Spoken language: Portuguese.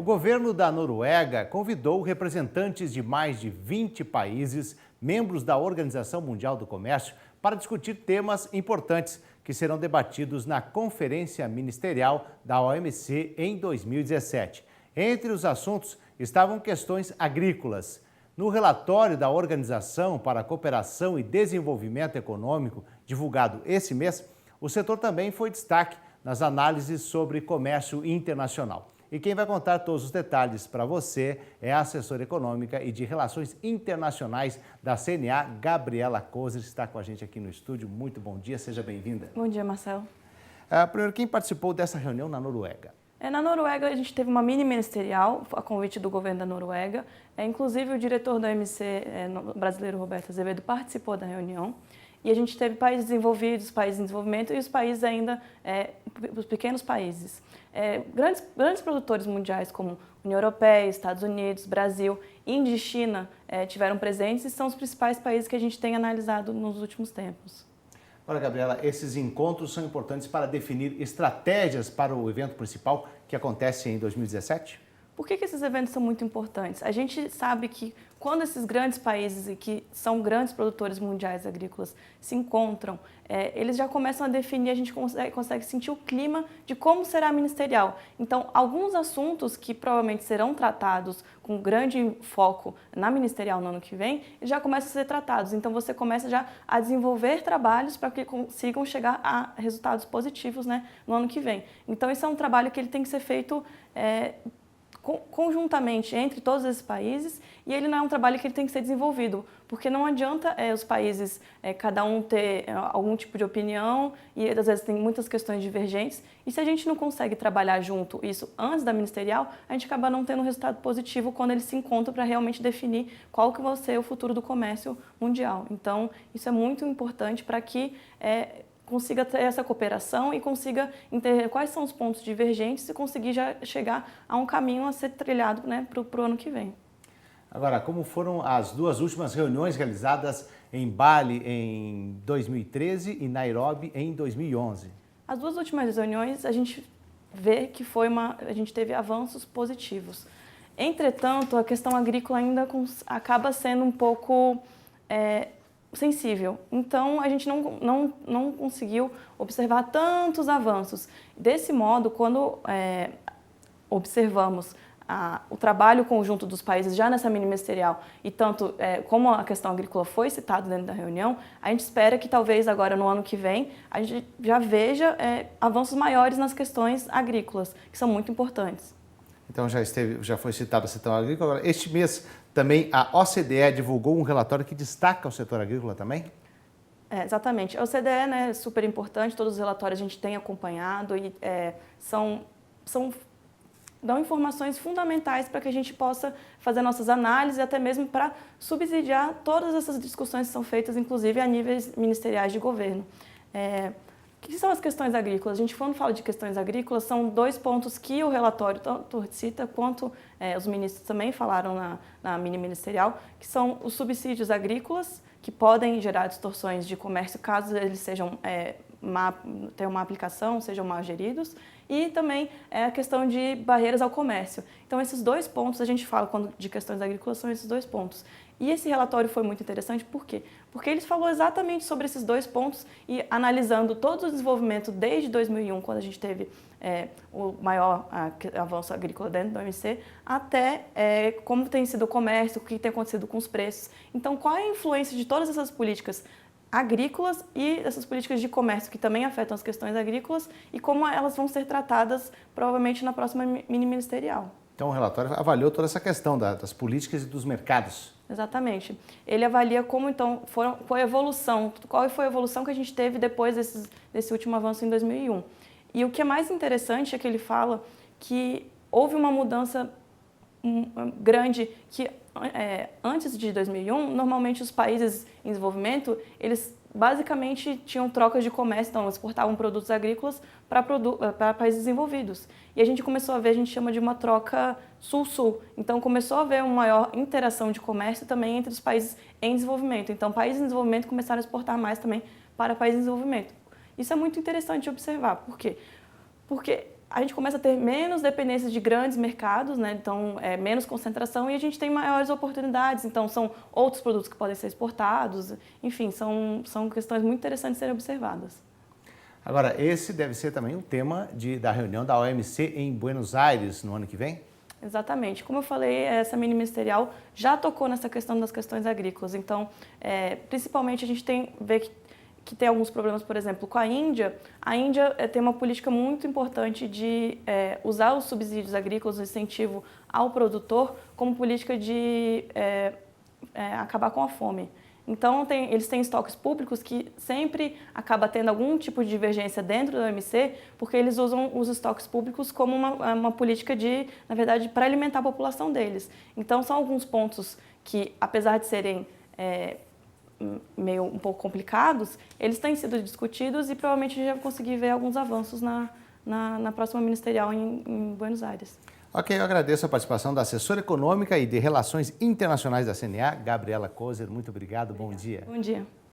O governo da Noruega convidou representantes de mais de 20 países, membros da Organização Mundial do Comércio, para discutir temas importantes que serão debatidos na Conferência Ministerial da OMC em 2017. Entre os assuntos estavam questões agrícolas. No relatório da Organização para a Cooperação e Desenvolvimento Econômico, divulgado esse mês, o setor também foi destaque nas análises sobre comércio internacional. E quem vai contar todos os detalhes para você é a assessora econômica e de relações internacionais da CNA, Gabriela Kozer, que está com a gente aqui no estúdio. Muito bom dia, seja bem-vinda. Bom dia, Marcelo. Primeiro, quem participou dessa reunião na Noruega? Na Noruega, a gente teve uma mini ministerial, a convite do governo da Noruega. Inclusive, o diretor da OMC, brasileiro Roberto Azevedo, participou da reunião. E a gente teve países desenvolvidos, países em desenvolvimento e os países ainda, os pequenos países. Grandes produtores mundiais como União Europeia, Estados Unidos, Brasil, Índia e China tiveram presentes e são os principais países que a gente tem analisado nos últimos tempos. Olha, Gabriela, esses encontros são importantes para definir estratégias para o evento principal que acontece em 2017? Por que esses eventos são muito importantes? A gente sabe que quando esses grandes países, e que são grandes produtores mundiais agrícolas, se encontram, eles já começam a definir, a gente consegue sentir o clima de como será ministerial. Então, alguns assuntos que provavelmente serão tratados com grande foco na ministerial no ano que vem, já começam a ser tratados. Então, você começa já a desenvolver trabalhos para que consigam chegar a resultados positivos, né, no ano que vem. Então, esse é um trabalho que ele tem que ser feito conjuntamente entre todos esses países, e ele não é um trabalho que ele tem que ser desenvolvido, porque não adianta os países, cada um ter algum tipo de opinião, e às vezes tem muitas questões divergentes, e se a gente não consegue trabalhar junto isso antes da ministerial, a gente acaba não tendo um resultado positivo quando eles se encontram para realmente definir qual que vai ser o futuro do comércio mundial. Então, isso é muito importante para que consiga ter essa cooperação e consiga entender quais são os pontos divergentes e conseguir já chegar a um caminho a ser trilhado, né, para o ano que vem. Agora, como foram as duas últimas reuniões realizadas em Bali em 2013 e Nairobi em 2011? As duas últimas reuniões a gente vê que a gente teve avanços positivos. Entretanto, a questão agrícola ainda acaba sendo um pouco sensível. Então, a gente não conseguiu observar tantos avanços. Desse modo, quando observamos o trabalho conjunto dos países já nessa mini ministerial e tanto como a questão agrícola foi citada dentro da reunião, a gente espera que talvez agora no ano que vem a gente já veja avanços maiores nas questões agrícolas, que são muito importantes. Então já foi citado o setor agrícola. Agora, este mês também a OCDE divulgou um relatório que destaca o setor agrícola também? Exatamente. A OCDE, né, é super importante, todos os relatórios a gente tem acompanhado e dão informações fundamentais para que a gente possa fazer nossas análises e até mesmo para subsidiar todas essas discussões que são feitas, inclusive a níveis ministeriais de governo. O que são as questões agrícolas? A gente, quando fala de questões agrícolas, são dois pontos que o relatório tanto cita quanto os ministros também falaram na mini ministerial, que são os subsídios agrícolas, que podem gerar distorções de comércio caso eles sejam tenham uma aplicação, sejam mal geridos, e também a questão de barreiras ao comércio. Então, esses dois pontos, a gente fala quando de questões agrícolas, são esses dois pontos. E esse relatório foi muito interessante, por quê? Porque ele falou exatamente sobre esses dois pontos e analisando todo o desenvolvimento desde 2001, quando a gente teve o maior avanço agrícola dentro da OMC, até como tem sido o comércio, o que tem acontecido com os preços. Então, qual é a influência de todas essas políticas agrícolas e essas políticas de comércio que também afetam as questões agrícolas e como elas vão ser tratadas provavelmente na próxima mini ministerial. Então o relatório avaliou toda essa questão das políticas e dos mercados. Exatamente. Ele avalia como então foi a evolução, qual foi a evolução que a gente teve depois desse último avanço em 2001. E o que é mais interessante é que ele fala que houve uma mudança grande que antes de 2001, normalmente os países em desenvolvimento, eles basicamente tinham trocas de comércio, então exportavam produtos agrícolas para países desenvolvidos. E a gente começou a ver, a gente chama de uma troca sul-sul. Então começou a haver uma maior interação de comércio também entre os países em desenvolvimento. Então países em desenvolvimento começaram a exportar mais também para países em desenvolvimento. Isso é muito interessante de observar. Por quê? Porque a gente começa a ter menos dependência de grandes mercados, né? Então, menos concentração e a gente tem maiores oportunidades. Então, são outros produtos que podem ser exportados. Enfim, são questões muito interessantes de serem observadas. Agora, esse deve ser também um tema da reunião da OMC em Buenos Aires no ano que vem? Exatamente. Como eu falei, essa mini ministerial já tocou nessa questão das questões agrícolas. Então, principalmente, a gente vê que tem alguns problemas, por exemplo, com a Índia. A Índia tem uma política muito importante de usar os subsídios agrícolas, o incentivo ao produtor, como política de acabar com a fome. Então, eles têm estoques públicos que sempre acaba tendo algum tipo de divergência dentro da OMC, porque eles usam os estoques públicos como uma política na verdade, para alimentar a população deles. Então, são alguns pontos que, apesar de serem meio um pouco complicados, eles têm sido discutidos e provavelmente a gente vai conseguir ver alguns avanços na próxima ministerial em Buenos Aires. Ok, eu agradeço a participação da assessora econômica e de Relações Internacionais da CNA, Gabriela Kozer. Muito obrigado, bom dia. Bom dia.